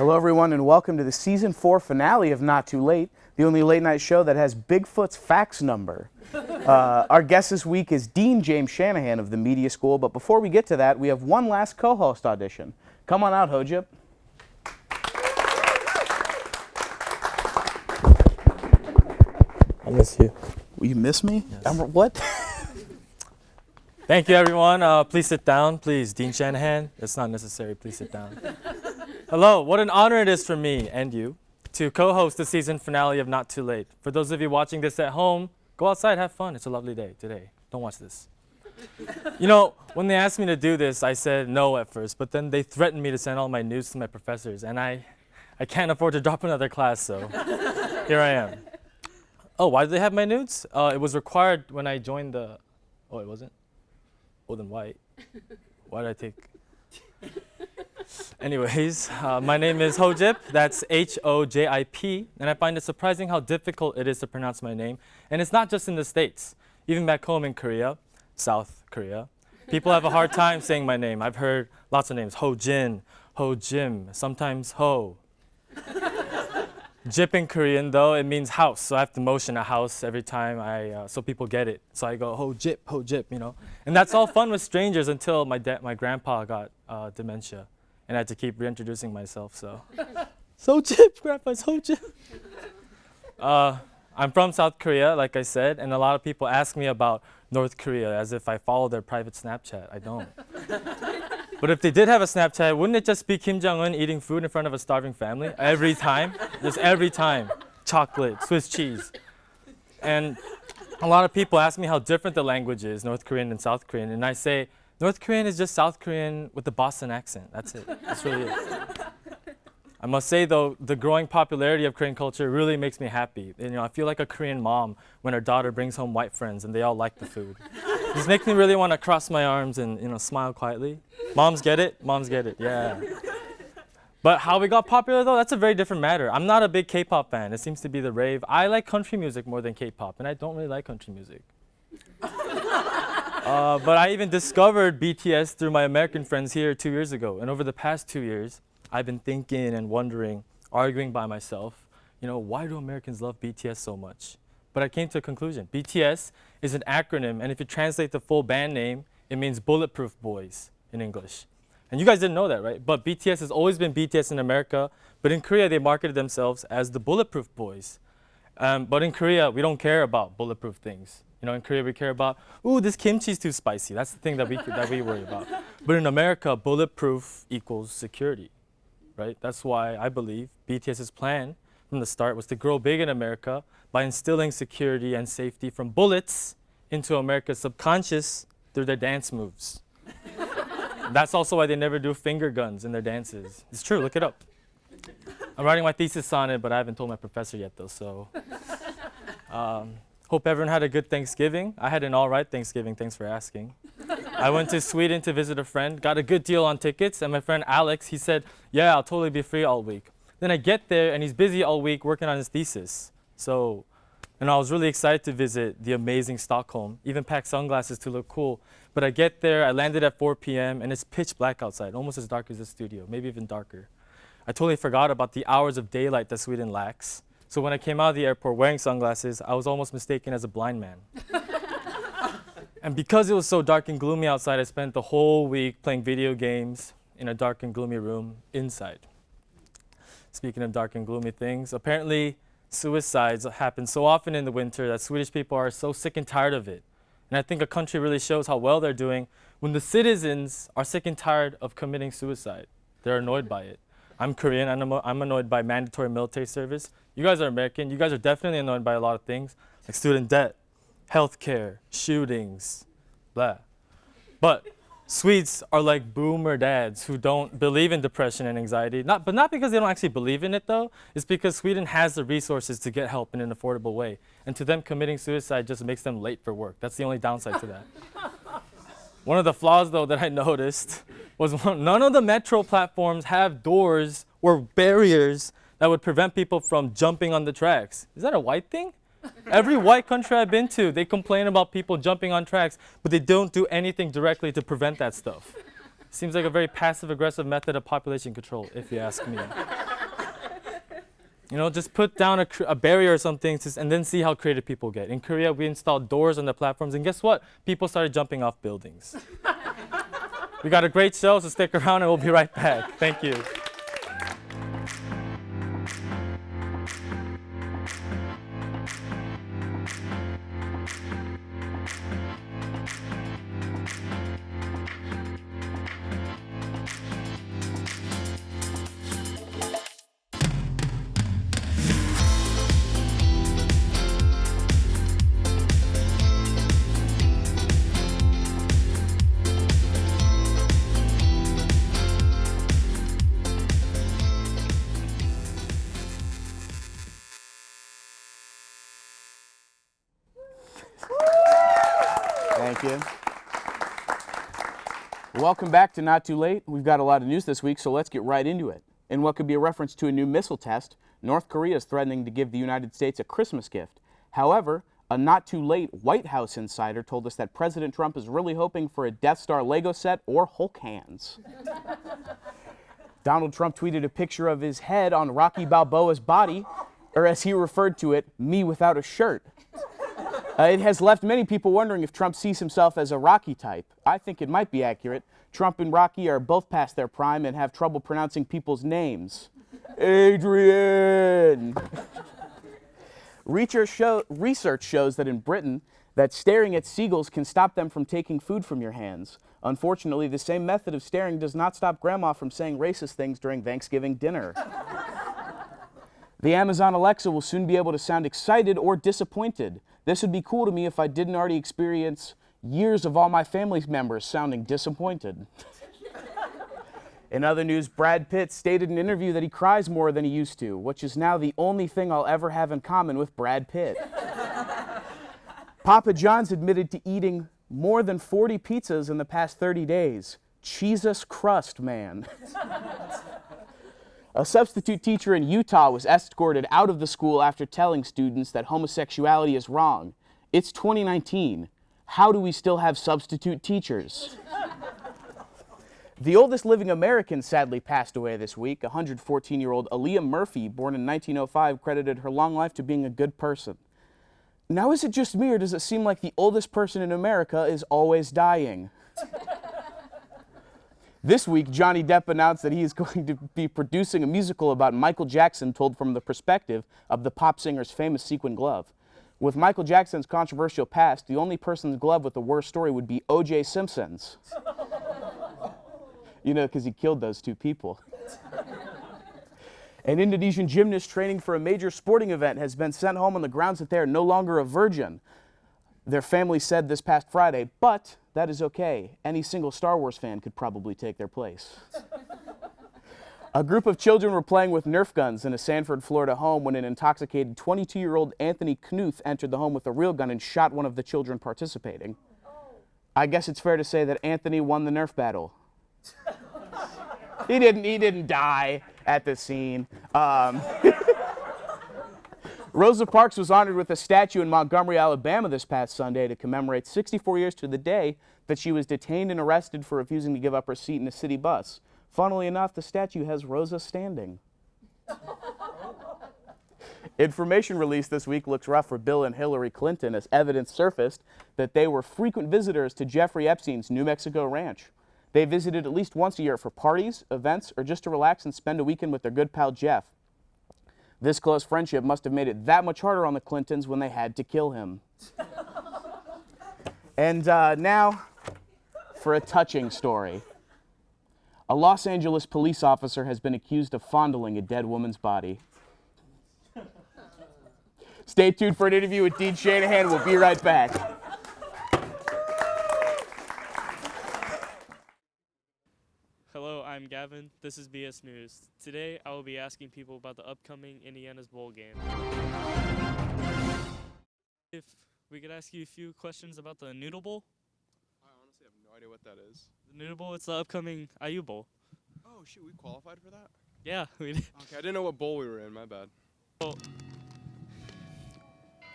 Hello, everyone, and welcome to the Season 4 finale of Not Too Late, the only late-night show that has Bigfoot's fax number. Our guest this week is Dean James Shanahan of the Media School, but before we get to that, we have one last co-host audition. Come on out, Hojip. I miss you. Will you miss me? Yes. What? Thank you, everyone. Please sit down, please. Dean Shanahan. It's not necessary. Please sit down. Hello. What an honor it is for me and you to co-host the season finale of Not Too Late. For those of you watching this at home, go outside, have fun. It's a lovely day today. Don't watch this. You know, when they asked me to do this, I said no at first, but then they threatened me to send all my news to my professors, and I can't afford to drop another class, so here I am. Oh, why do they have my nudes? It was required when I joined the... Oh, it wasn't? Oh, then why? Why did I take... Anyways, my name is Hojip. That's H-O-J-I-P. And I find it surprising how difficult it is to pronounce my name. And it's not just in the States. Even back home in Korea, South Korea, people have a hard time saying my name. I've heard lots of names. Ho-Jin, Ho-Jim, sometimes Ho. Jip in Korean, though, it means house. So I have to motion a house every time so people get it. So I go, Ho-Jip, you know. And that's all fun with strangers until my grandpa got dementia. And I had to keep reintroducing myself, so. So Jip, Grandpa's Ho-Jip. I'm from South Korea, like I said, and a lot of people ask me about North Korea as if I follow their private Snapchat. I don't. But if they did have a Snapchat, wouldn't it just be Kim Jong-un eating food in front of a starving family? Every time? Just every time. Chocolate, Swiss cheese. And a lot of people ask me how different the language is, North Korean and South Korean, and I say, North Korean is just South Korean with the Boston accent. That's it. That's really it. I must say, though, the growing popularity of Korean culture really makes me happy. And, you know, I feel like a Korean mom when her daughter brings home white friends and they all like the food. This makes me really want to cross my arms and, you know, smile quietly. Moms get it? Moms get it, yeah. But how we got popular, though, that's a very different matter. I'm not a big K-pop fan. It seems to be the rave. I like country music more than K-pop, and I don't really like country music. But I even discovered BTS through my American friends here 2 years ago. And over the past 2 years, I've been thinking and wondering, arguing by myself, you know, why do Americans love BTS so much? But I came to a conclusion. BTS is an acronym, and if you translate the full band name, it means Bulletproof Boys in English. And you guys didn't know that, right? But BTS has always been BTS in America, but in Korea, they marketed themselves as the Bulletproof Boys. But in Korea, we don't care about bulletproof things. You know, in Korea, we care about, ooh, this kimchi is too spicy. That's the thing that we worry about. But in America, bulletproof equals security, right? That's why I believe BTS's plan from the start was to grow big in America by instilling security and safety from bullets into America's subconscious through their dance moves. That's also why they never do finger guns in their dances. It's true, look it up. I'm writing my thesis on it, but I haven't told my professor yet, though, so. Hope everyone had a good Thanksgiving. I had an all right Thanksgiving, thanks for asking. I went to Sweden to visit a friend, got a good deal on tickets, and my friend Alex, he said, yeah, I'll totally be free all week. Then I get there, and he's busy all week working on his thesis. So, and I was really excited to visit the amazing Stockholm, even packed sunglasses to look cool. But I get there, I landed at 4 p.m., and it's pitch black outside, almost as dark as the studio, maybe even darker. I totally forgot about the hours of daylight that Sweden lacks. So when I came out of the airport wearing sunglasses, I was almost mistaken as a blind man. And because it was so dark and gloomy outside, I spent the whole week playing video games in a dark and gloomy room inside. Speaking of dark and gloomy things, apparently suicides happen so often in the winter that Swedish people are so sick and tired of it. And I think a country really shows how well they're doing when the citizens are sick and tired of committing suicide. They're annoyed by it. I'm Korean, and I'm annoyed by mandatory military service. You guys are American. You guys are definitely annoyed by a lot of things, like student debt, healthcare, shootings, blah. But Swedes are like boomer dads who don't believe in depression and anxiety. But not because they don't actually believe in it, though. It's because Sweden has the resources to get help in an affordable way. And to them, committing suicide just makes them late for work. That's the only downside to that. One of the flaws, though, that I noticed was none of the metro platforms have doors or barriers that would prevent people from jumping on the tracks. Is that a white thing? Every white country I've been to, they complain about people jumping on tracks, but they don't do anything directly to prevent that stuff. Seems like a very passive-aggressive method of population control, if you ask me. You know, just put down a barrier or something and then see how creative people get. In Korea, we installed doors on the platforms, and guess what? People started jumping off buildings. We got a great show, so stick around and we'll be right back. Thank you. Thank you. Welcome back to Not Too Late. We've got a lot of news this week, so let's get right into it. In what could be a reference to a new missile test, North Korea is threatening to give the United States a Christmas gift. However, a Not Too Late White House insider told us that President Trump is really hoping for a Death Star Lego set or Hulk hands. Donald Trump tweeted a picture of his head on Rocky Balboa's body, or as he referred to it, me without a shirt. It has left many people wondering if Trump sees himself as a Rocky type. I think it might be accurate. Trump and Rocky are both past their prime and have trouble pronouncing people's names. Adrian! Research shows that in Britain, that staring at seagulls can stop them from taking food from your hands. Unfortunately, the same method of staring does not stop Grandma from saying racist things during Thanksgiving dinner. The Amazon Alexa will soon be able to sound excited or disappointed. This would be cool to me if I didn't already experience years of all my family members sounding disappointed. In other news, Brad Pitt stated in an interview that he cries more than he used to, which is now the only thing I'll ever have in common with Brad Pitt. Papa John's admitted to eating more than 40 pizzas in the past 30 days. Jesus Christ, man. A substitute teacher in Utah was escorted out of the school after telling students that homosexuality is wrong. It's 2019. How do we still have substitute teachers? The oldest living American sadly passed away this week. 114-year-old Aaliyah Murphy, born in 1905, credited her long life to being a good person. Now, is it just me, or does it seem like the oldest person in America is always dying? This week, Johnny Depp announced that he is going to be producing a musical about Michael Jackson told from the perspective of the pop singer's famous sequin glove. With Michael Jackson's controversial past, the only person's glove with the worst story would be O.J. Simpson's. You know, because he killed those two people. An Indonesian gymnast training for a major sporting event has been sent home on the grounds that they are no longer a virgin. Their family said this past Friday, but that is okay. Any single Star Wars fan could probably take their place. A group of children were playing with Nerf guns in a Sanford, Florida home when an intoxicated 22-year-old Anthony Knuth entered the home with a real gun and shot one of the children participating. I guess it's fair to say that Anthony won the Nerf battle. He didn't die at the scene. Rosa Parks was honored with a statue in Montgomery, Alabama this past Sunday to commemorate 64 years to the day that she was detained and arrested for refusing to give up her seat in a city bus. Funnily enough, the statue has Rosa standing. Information released this week looks rough for Bill and Hillary Clinton as evidence surfaced that they were frequent visitors to Jeffrey Epstein's New Mexico ranch. They visited at least once a year for parties, events, or just to relax and spend a weekend with their good pal Jeff. This close friendship must have made it that much harder on the Clintons when they had to kill him. And now, for a touching story. A Los Angeles police officer has been accused of fondling a dead woman's body. Stay tuned for an interview with Dean Shanahan. We'll be right back. Hello, I'm Gavin. This is BS News. Today, I will be asking people about the upcoming Indiana's Bowl game. If we could ask you a few questions about the Noodle Bowl. I honestly have no idea what that is. The Noodle Bowl, it's the upcoming IU Bowl. Oh, shoot, we qualified for that? Yeah, we did. Okay, I didn't know what bowl we were in, my bad. Well,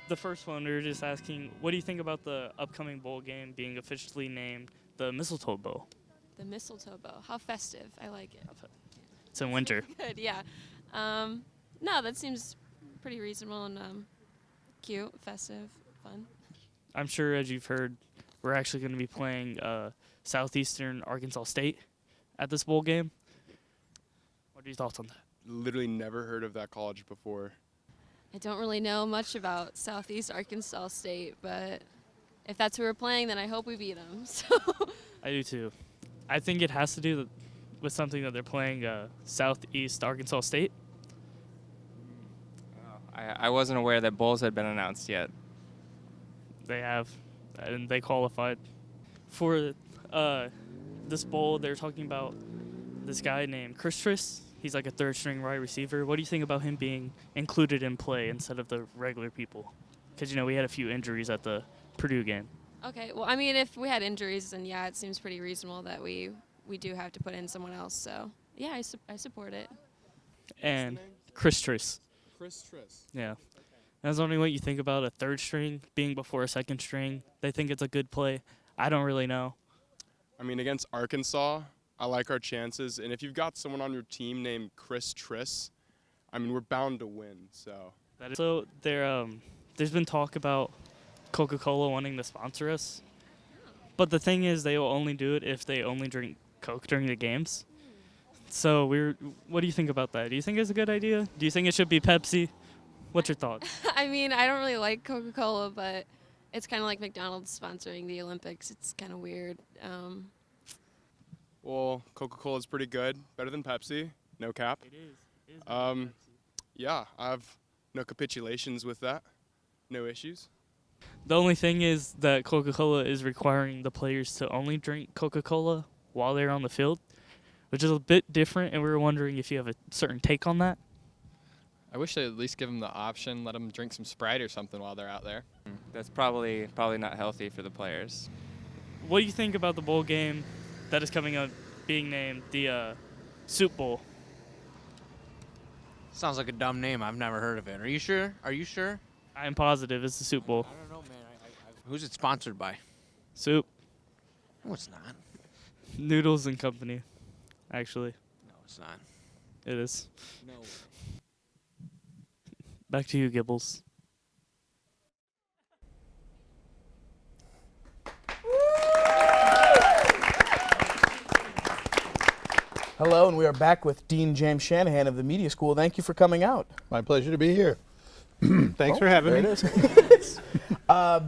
the first one, we were just asking, what do you think about the upcoming bowl game being officially named the Mistletoe Bowl? The mistletoe bow. How festive. I like it. It's in winter. Good, yeah. No, that seems pretty reasonable and cute, festive, fun. I'm sure, as you've heard, we're actually going to be playing Southeastern Arkansas State at this bowl game. What are your thoughts on that? Literally never heard of that college before. I don't really know much about Southeast Arkansas State, but if that's who we're playing, then I hope we beat them. So. I do too. I think it has to do with something that they're playing Southeast Arkansas State. I wasn't aware that bowls had been announced yet. They have, and they qualified. For this bowl, they're talking about this guy named Chris. He's like a third-string wide receiver. What do you think about him being included in play instead of the regular people? Because, we had a few injuries at the Purdue game. Okay, well, I mean, if we had injuries, then yeah, it seems pretty reasonable that we do have to put in someone else. So, yeah, I support it. And Chris. Chris. Yeah. I was wondering what you think about a third string being before a second string. They think it's a good play. I don't really know. I mean, against Arkansas, I like our chances. And if you've got someone on your team named Chris, I mean, we're bound to win. So there's been talk about Coca-Cola wanting to sponsor us. But the thing is, they will only do it if they only drink Coke during the games. So what do you think about that? Do you think it's a good idea? Do you think it should be Pepsi? What's your thought? I mean, I don't really like Coca-Cola, but it's kind of like McDonald's sponsoring the Olympics. It's kind of weird. Well, Coca-Cola is pretty good. Better than Pepsi. No cap. It is. Yeah, I have no capitulations with that. No issues. The only thing is that Coca-Cola is requiring the players to only drink Coca-Cola while they're on the field, which is a bit different, and we were wondering if you have a certain take on that. I wish they'd at least give them the option, let them drink some Sprite or something while they're out there. That's probably not healthy for the players. What do you think about the bowl game that is coming up being named the Soup Bowl? Sounds like a dumb name. I've never heard of it. Are you sure? I am positive it's the Soup Bowl. I don't know, man. Who's it sponsored by? Soup. No, it's not. Noodles and Company, actually. No, it's not. It is. No. Back to you, Gibbles. Hello, and we are back with Dean James Shanahan of the Media School. Thank you for coming out. My pleasure to be here. Thanks for having me. There it is.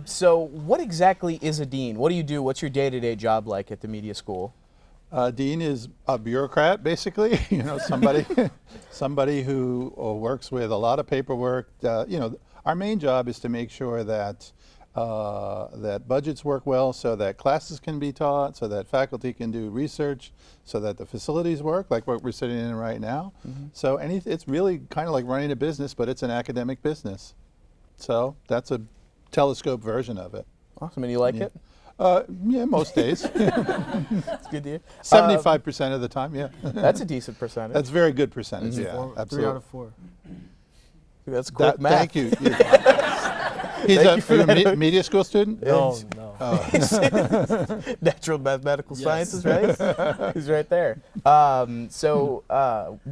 So what exactly is a dean? What do you do? What's your day-to-day job like at the Media School? Dean is a bureaucrat, basically. Somebody who works with a lot of paperwork. Our main job is to make sure that that budgets work well, so that classes can be taught, so that faculty can do research, so that the facilities work, like what we're sitting in right now. Mm-hmm. So it's really kind of like running a business, but it's an academic business. So that's a telescope version of it. Awesome, and you like it? Yeah, most days. It's good to hear. 75% of the time, yeah. That's a decent percentage. That's very good percentage, Mm-hmm. yeah, absolutely. 3 out of 4. That's quick math. Thank you. He's a media school student? No. Natural mathematical sciences, right? He's right there. Do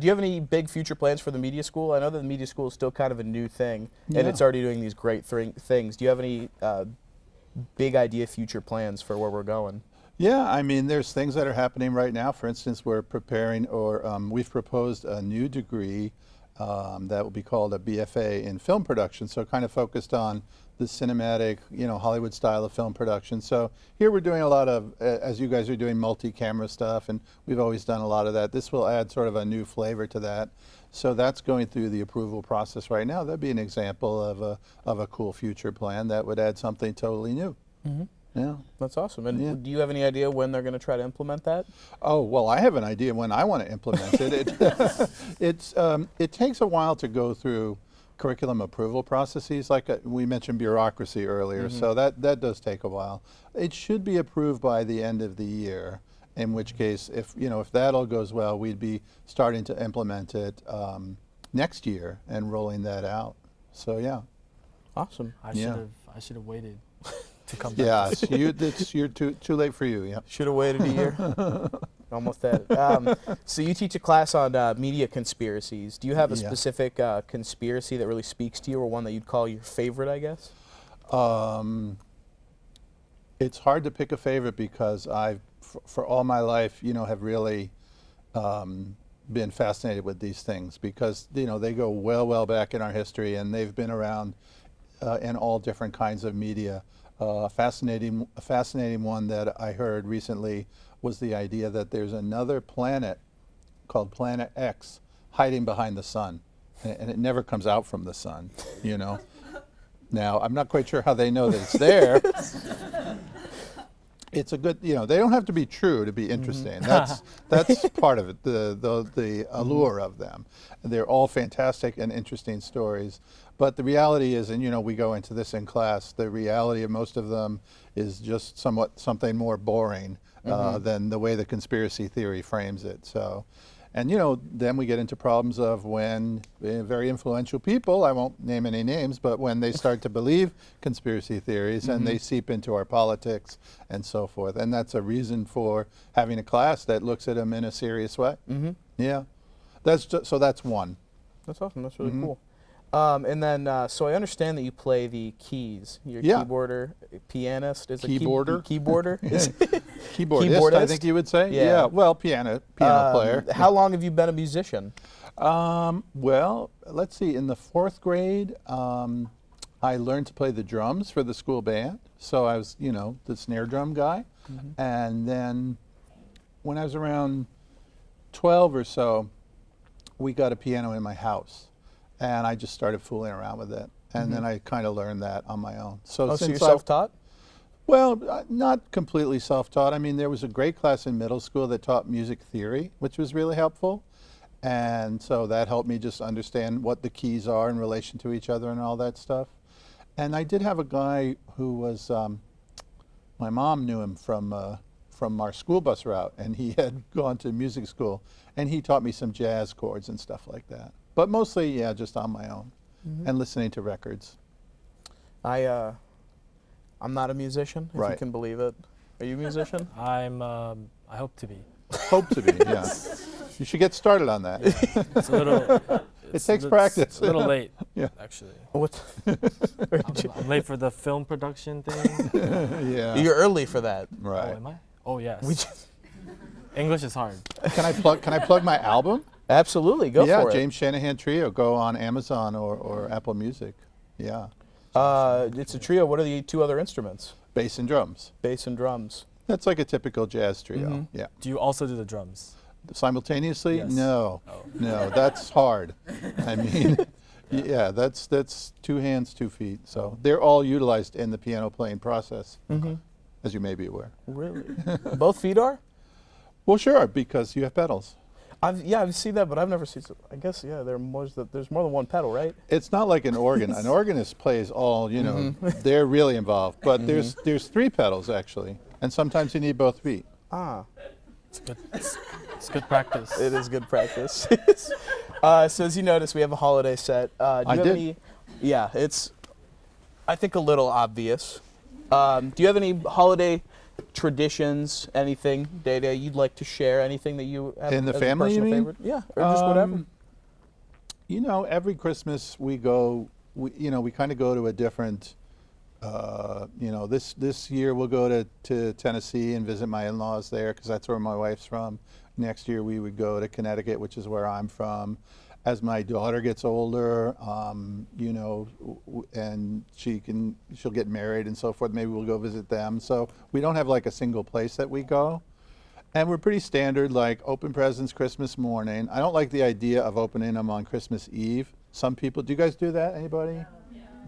you have any big future plans for the Media School? I know that the Media School is still kind of a new thing, and it's already doing these great things. Do you have any big idea future plans for where we're going? Yeah, I mean, there's things that are happening right now. For instance, we're preparing, we've proposed a new degree that will be called a BFA in film production, so kind of focused on the cinematic, Hollywood style of film production. So here we're doing a lot of, as you guys are doing, multi-camera stuff, and we've always done a lot of that. This will add sort of a new flavor to that. So that's going through the approval process right now. That'd be an example of a cool future plan that would add something totally new. Mm-hmm. Yeah. That's awesome. And do you have any idea when they're going to try to implement that? Oh, well, I have an idea when I want to implement it. It takes a while to go through curriculum approval processes. Like we mentioned bureaucracy earlier, Mm-hmm. so that does take a while. It should be approved by the end of the year, in which case, if that all goes well, we'd be starting to implement it next year and rolling that out. So, yeah. Awesome. I should have waited to come back. Yeah, you're too late for you. Yeah. Should have waited a year. Almost dead. So you teach a class on media conspiracies. Do you have a Yeah. specific conspiracy that really speaks to you, or one that you'd call your favorite, I guess? It's hard to pick a favorite because for all my life, have really been fascinated with these things because, they go well back in our history and they've been around in all different kinds of media. A fascinating one that I heard recently was the idea that there's another planet called Planet X hiding behind the sun, and it never comes out from the sun, Now, I'm not quite sure how they know that it's there. It's a good, they don't have to be true to be interesting. That's part of it, the allure of them. They're all fantastic and interesting stories. But the reality is, and we go into this in class, the reality of most of them is just something more boring than the way the conspiracy theory frames it. So, and then we get into problems of when very influential people, I won't name any names, but when they start to believe conspiracy theories and they seep into our politics and so forth. And that's a reason for having a class that looks at them in a serious way. Yeah, so that's one. That's awesome. That's really cool. And then, so I understand that you play the keys. You're a keyboarder, pianist. Is Keyboarder? Keyboarder? Keyboardist, I think you would say. Yeah. Well, piano player. How long have you been a musician? Well, let's see. In the 4th grade, I learned to play the drums for the school band. So I was, the snare drum guy. And then when I was around 12 or so, we got a piano in my house. And I just started fooling around with it. And then I kind of learned that on my own. So so you're self-taught? Well, not completely self-taught. I mean, there was a great class in middle school that taught music theory, which was really helpful. And so that helped me just understand what the keys are in relation to each other and all that stuff. And I did have a guy who was, my mom knew him from our school bus route, and he had gone to music school, and he taught me some jazz chords and stuff like that. But mostly, just on my own and listening to records. I'm not a musician, if you can believe it. Are you a musician? I hope to be. Hope to be, yeah. You should get started on that. It's a little. It takes practice. It's a little late, actually. What? I'm late for the film production thing. Yeah. You're early for that. Right. Oh, am I? Oh, yes. English is hard. Can I plug my album? Absolutely, go for it. Yeah, James Shanahan Trio. Go on Amazon or Apple Music. Yeah. It's a trio. What are the 2 other instruments? Bass and drums. Bass and drums. That's like a typical jazz trio. Yeah. Do you also do the drums? Simultaneously? Yes. No. Oh. No, that's hard. I mean, yeah, that's 2 hands, 2 feet. So they're all utilized in the piano playing process, as you may be aware. Really? Both feet are? Well, sure, because you have pedals. I've seen that, but I've never seen. I guess there's more than one pedal, right? It's not like an organ. An organist plays all. They're really involved. But there's 3 pedals actually, and sometimes you need both feet. Ah, It's good. It's good practice. it is good practice. So as you notice, we have a holiday set. Do you have any? Yeah, it's, I think, a little obvious. Do you have any holiday traditions, anything, Day-Day, you'd like to share? Anything that you have in the as family, a personal you mean? favorite? Yeah, or just whatever. Every Christmas we go. We kind of go to a different. This year we'll go to Tennessee and visit my in-laws there because that's where my wife's from. Next year we would go to Connecticut, which is where I'm from. As my daughter gets older, and she'll get married and so forth, maybe we'll go visit them. So we don't have like a single place that we go. And we're pretty standard, like open presents Christmas morning. I don't like the idea of opening them on Christmas Eve. Some people, do you guys do that, anybody?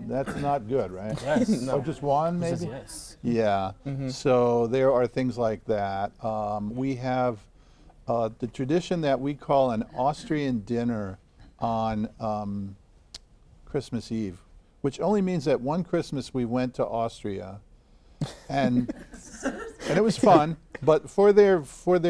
That's not good, right? Yes. No. Just one, maybe? Says yes. Yeah. So there are things like that. We have the tradition that we call an Austrian dinner on Christmas Eve, which only means that one Christmas we went to Austria, and it was fun. But for their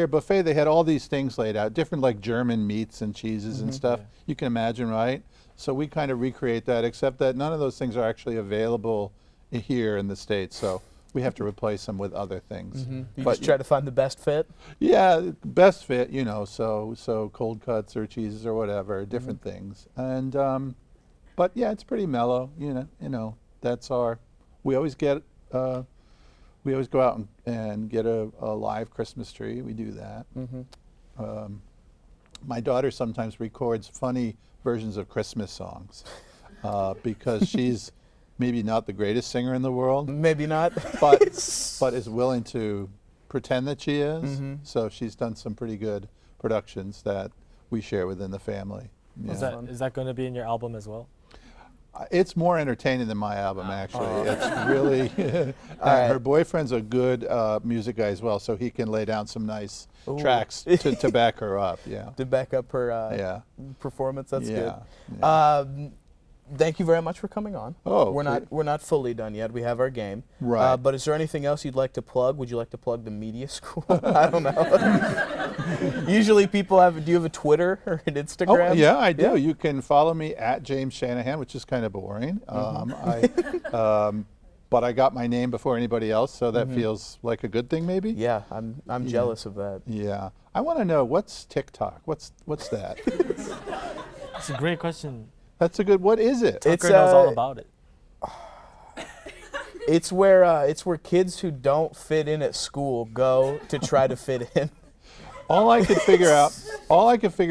buffet, they had all these things laid out, different like German meats and cheeses and stuff. Yeah. You can imagine, right? So we kind of recreate that, except that none of those things are actually available here in the States. So we have to replace them with other things. You just try to find the best fit. Yeah, best fit, you know, so cold cuts or cheeses or whatever, different things. And but yeah, it's pretty mellow, you know, that's our, we always go out and get a live Christmas tree. We do that. My daughter sometimes records funny versions of Christmas songs because she's maybe not the greatest singer in the world. Maybe not. but is willing to pretend that she is. So she's done some pretty good productions that we share within the family. Yeah. Is that going to be in your album as well? It's more entertaining than my album, actually. It's really, and her boyfriend's a good music guy as well, so he can lay down some nice tracks to back her up. Yeah. To back up her performance. That's good. Yeah. Thank you very much for coming on. Oh, we're not fully done yet. We have our game. Right. But is there anything else you'd like to plug? Would you like to plug the media school? I don't know. Usually people have. Do you have a Twitter or an Instagram? Oh, yeah, I do. Yeah. You can follow me at James Shanahan, which is kind of boring. But I got my name before anybody else, so that feels like a good thing, maybe. Yeah, I'm jealous of that. Yeah. I want to know, what's TikTok? What's that? It's a great question. That's a good. What is it? Tucker knows all about it. It's where kids who don't fit in at school go to try to fit in. All I could figure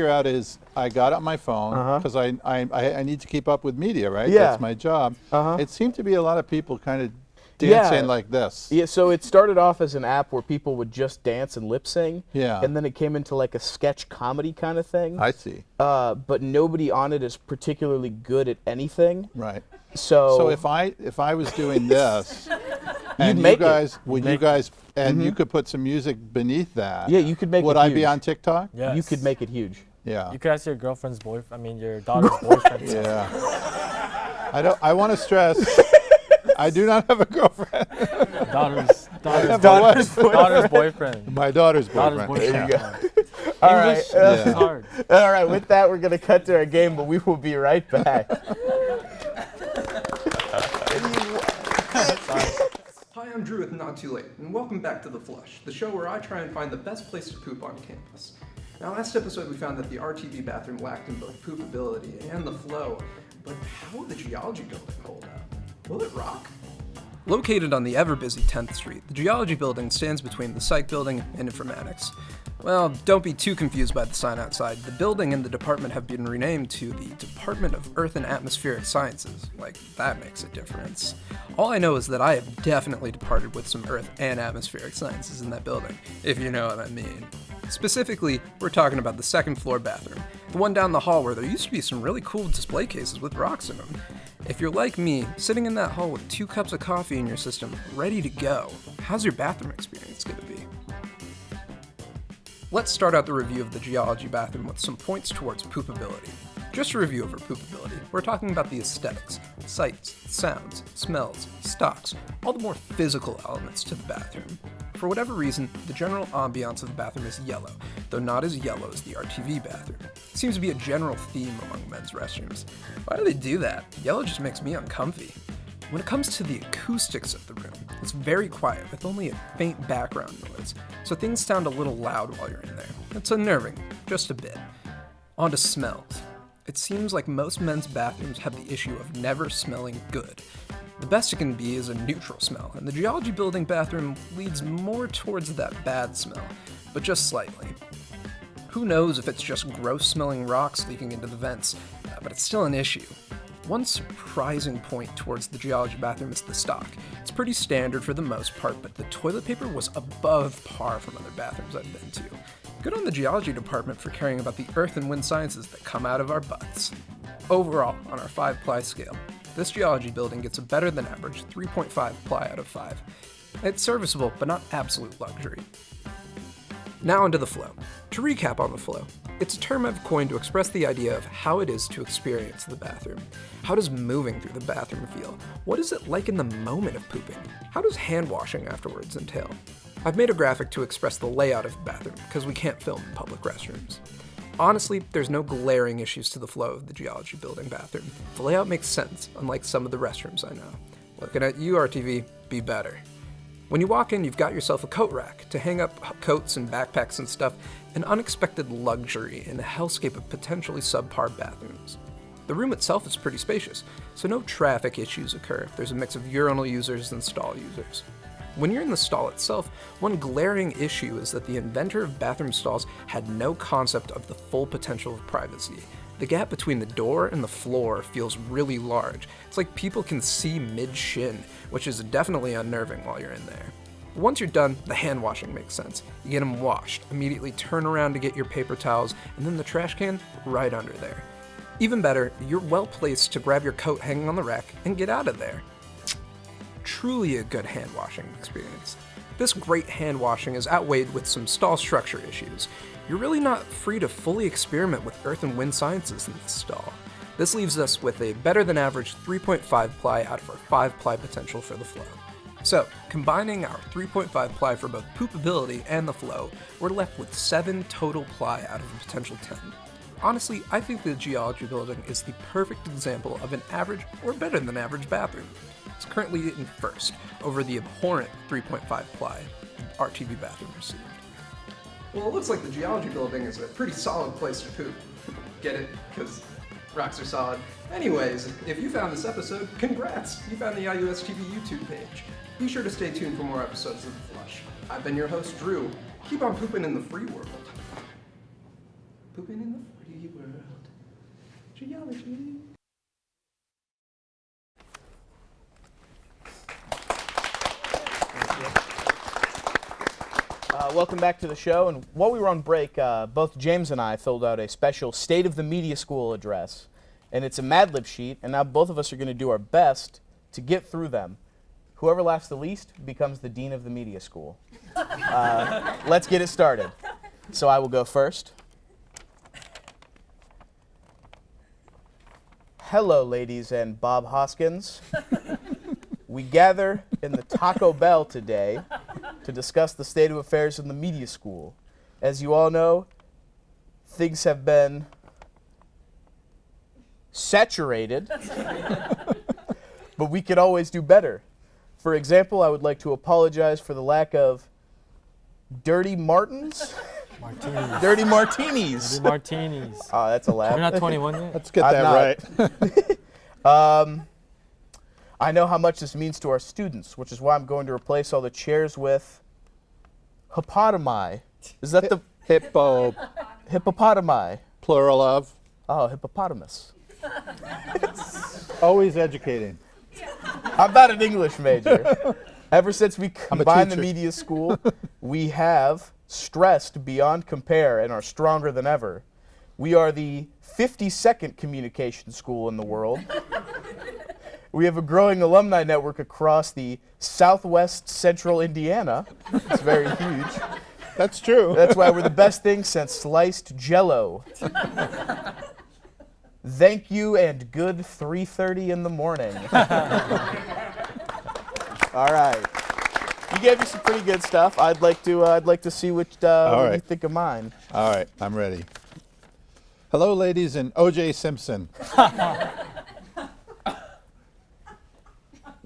out is I got it on my phone because I need to keep up with media, right? Yeah. That's my job. It seemed to be a lot of people kind of dancing like this. Yeah, so it started off as an app where people would just dance and lip sing. Yeah. And then it came into like a sketch comedy kind of thing. I see. But nobody on it is particularly good at anything. Right. So if I was doing this, and make you guys, it. and you could put some music beneath that. Yeah, you could make it Would I be huge. on TikTok? Yes. You could make it huge. Yeah. You could ask your girlfriend's boyfriend. Your daughter's boyfriend. Yeah. I want to stress. I do not have a girlfriend. Daughter's boyfriend. My daughter's boyfriend. There you go. English All right. is hard. All right, with that, we're going to cut to our game, but we will be right back. Hi, I'm Drew with Not Too Late, and welcome back to The Flush, the show where I try and find the best place to poop on campus. Now, last episode we found that the RTV bathroom lacked in both poopability and the flow, but how will the Geology building hold up? Will it rock? Located on the ever-busy 10th Street, the Geology building stands between the Psych building and Informatics. Well, don't be too confused by the sign outside. The building and the department have been renamed to the Department of Earth and Atmospheric Sciences. Like, that makes a difference. All I know is that I have definitely departed with some Earth and Atmospheric Sciences in that building, if you know what I mean. Specifically, we're talking about the second floor bathroom, the one down the hall where there used to be some really cool display cases with rocks in them. If you're like me, sitting in that hall with 2 cups of coffee in your system, ready to go, how's your bathroom experience going to be? Let's start out the review of the Geology Bathroom with some points towards poopability. Just a review of our poopability, we're talking about the aesthetics, sights, sounds, smells, stocks, all the more physical elements to the bathroom. For whatever reason, the general ambiance of the bathroom is yellow, though not as yellow as the RTV bathroom. It seems to be a general theme among men's restrooms. Why do they do that? Yellow just makes me uncomfy. When it comes to the acoustics of the room, it's very quiet with only a faint background noise, so things sound a little loud while you're in there. It's unnerving, just a bit. On to smells. It seems like most men's bathrooms have the issue of never smelling good. The best it can be is a neutral smell, and the Geology building bathroom leads more towards that bad smell, but just slightly. Who knows if it's just gross smelling rocks leaking into the vents, but it's still an issue. One surprising point towards the Geology bathroom is the stock. It's pretty standard for the most part, but the toilet paper was above par from other bathrooms I've been to. Good on the Geology department for caring about the earth and wind sciences that come out of our butts. Overall, on our 5-ply scale, this Geology building gets a better than average 3.5 ply out of 5. It's serviceable, but not absolute luxury. Now onto the flow. To recap on the flow, it's a term I've coined to express the idea of how it is to experience the bathroom. How does moving through the bathroom feel? What is it like in the moment of pooping? How does hand washing afterwards entail? I've made a graphic to express the layout of the bathroom because we can't film in public restrooms. Honestly, there's no glaring issues to the flow of the Geology building bathroom. The layout makes sense, unlike some of the restrooms I know. Looking at you, RTV, be better. When you walk in, you've got yourself a coat rack to hang up coats and backpacks and stuff, an unexpected luxury in a hellscape of potentially subpar bathrooms. The room itself is pretty spacious, so no traffic issues occur if there's a mix of urinal users and stall users. When you're in the stall itself, one glaring issue is that the inventor of bathroom stalls had no concept of the full potential of privacy. The gap between the door and the floor feels really large. It's like people can see mid-shin, which is definitely unnerving while you're in there. Once you're done, the hand washing makes sense. You get them washed, immediately turn around to get your paper towels, and then the trash can right under there. Even better, you're well placed to grab your coat hanging on the rack and get out of there. Truly a good hand washing experience. This great hand washing is outweighed with some stall structure issues. You're really not free to fully experiment with earth and wind sciences in this stall. This leaves us with a better than average 3.5 ply out of our 5 ply potential for the flow. So, combining our 3.5 ply for both poopability and the flow, we're left with 7 total ply out of a potential 10. Honestly, I think the Geology building is the perfect example of an average or better than average bathroom. It's currently in first, over the abhorrent 3.5 ply the RTV bathroom received. Well, it looks like the Geology building is a pretty solid place to poop. Get it? Because rocks are solid. Anyways, if you found this episode, congrats! You found the IUSTV YouTube page. Be sure to stay tuned for more episodes of The Flush. I've been your host, Drew. Keep on pooping in the free world. Pooping in the free world. Geology. Welcome back to the show. And while we were on break, both James and I filled out a special State of the Media School address. And it's a Mad Lib sheet, and now both of us are going to do our best to get through them. Whoever laughs the least becomes the Dean of the Media School. Let's get it started. So I will go first. Hello, ladies and Bob Hoskins. We gather in the Taco Bell today to discuss the state of affairs in the media school. As you all know, things have been saturated, but we could always do better. For example, I would like to apologize for the lack of dirty martins. Martinis. Dirty martinis. Dirty martinis. Oh, that's a laugh. You're not 21 yet? Let's get that right. I know how much this means to our students, which is why I'm going to replace all the chairs with hippopotami. Is that the hippopotami? Plural of? Oh, hippopotamus. Always educating. I'm not an English major. Ever since we combined the teacher. media school, we have stressed beyond compare and are stronger than ever. We are the 52nd communication school in the world. We have a growing alumni network across the southwest central Indiana. It's very huge. That's true. That's why we're the best thing since sliced Jell-O. Thank you and good 3:30 in the morning. All right. You gave me some pretty good stuff. I'd like to see what you think of mine. All right, I'm ready. Hello, ladies, and O.J. Simpson.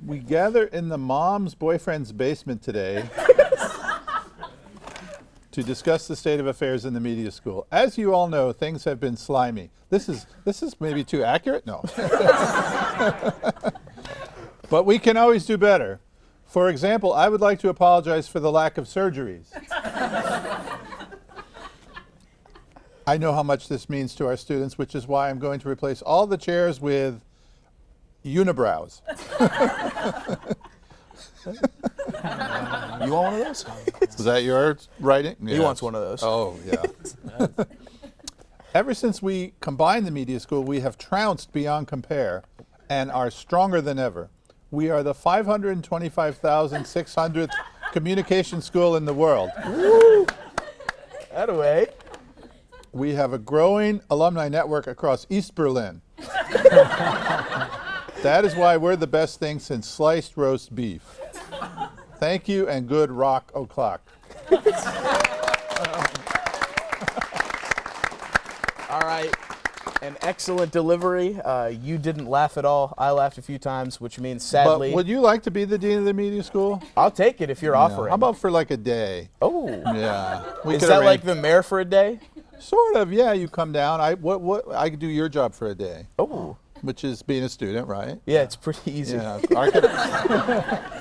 We gather in the mom's boyfriend's basement today to discuss the state of affairs in the media school. As you all know, things have been slimy. This is maybe too accurate? No. But we can always do better. For example, I would like to apologize for the lack of surgeries. I know how much this means to our students, which is why I'm going to replace all the chairs with unibrows. You want one of those? Is that your writing? He wants one of those. Oh, yeah. Ever since we combined the media school, we have trounced beyond compare and are stronger than ever. We are the 525,600th communication school in the world. Woo! That-a-way. We have a growing alumni network across East Berlin. That is why we're the best thing since sliced roast beef. Thank you and good rock o'clock. All right. An excellent delivery. You didn't laugh at all. I laughed a few times, which means sadly. But would you like to be the dean of the media school? I'll take it if you're offering. How about for like a day? Oh. Yeah. Is that like the mayor for a day? Sort of. Yeah. You come down. I could do your job for a day. Oh. Which is being a student, right? Yeah, it's pretty easy. Yeah.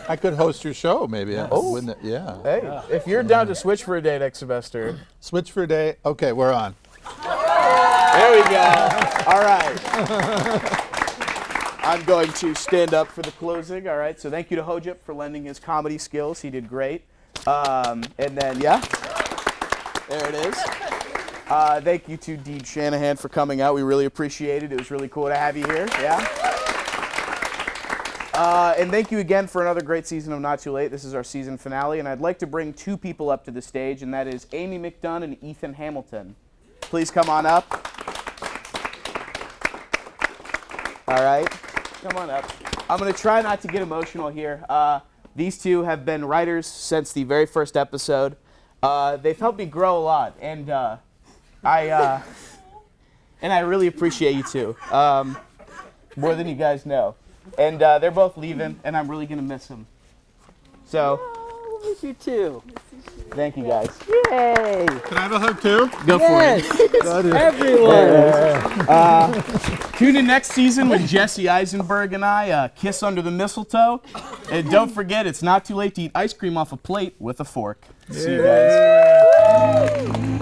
I could host your show maybe. Oh. Wouldn't it? Yeah. Hey, if you're down to switch for a day next semester. Switch for a day. Okay, we're on. There we go. All right. I'm going to stand up for the closing. All right. So thank you to Hojip for lending his comedy skills. He did great. And then, yeah, there it is. Thank you to Dean Shanahan for coming out. We really appreciate it. It was really cool to have you here. Yeah. And thank you again for another great season of Not Too Late. This is our season finale, and I'd like to bring two people up to the stage, and that is Amy McDunn and Ethan Hamilton. Please come on up. All right, come on up. I'm going to try not to get emotional here. These two have been writers since the very first episode. They've helped me grow a lot, and I really appreciate you two, more than you guys know. And they're both leaving, and I'm really going to miss them. So, We'll miss you too. thank you guys. Yay! Can I have a hug too? Go for it. Everyone! Tune in next season with Jesse Eisenberg and I, Kiss Under the Mistletoe. And don't forget, it's not too late to eat ice cream off a plate with a fork. See you guys.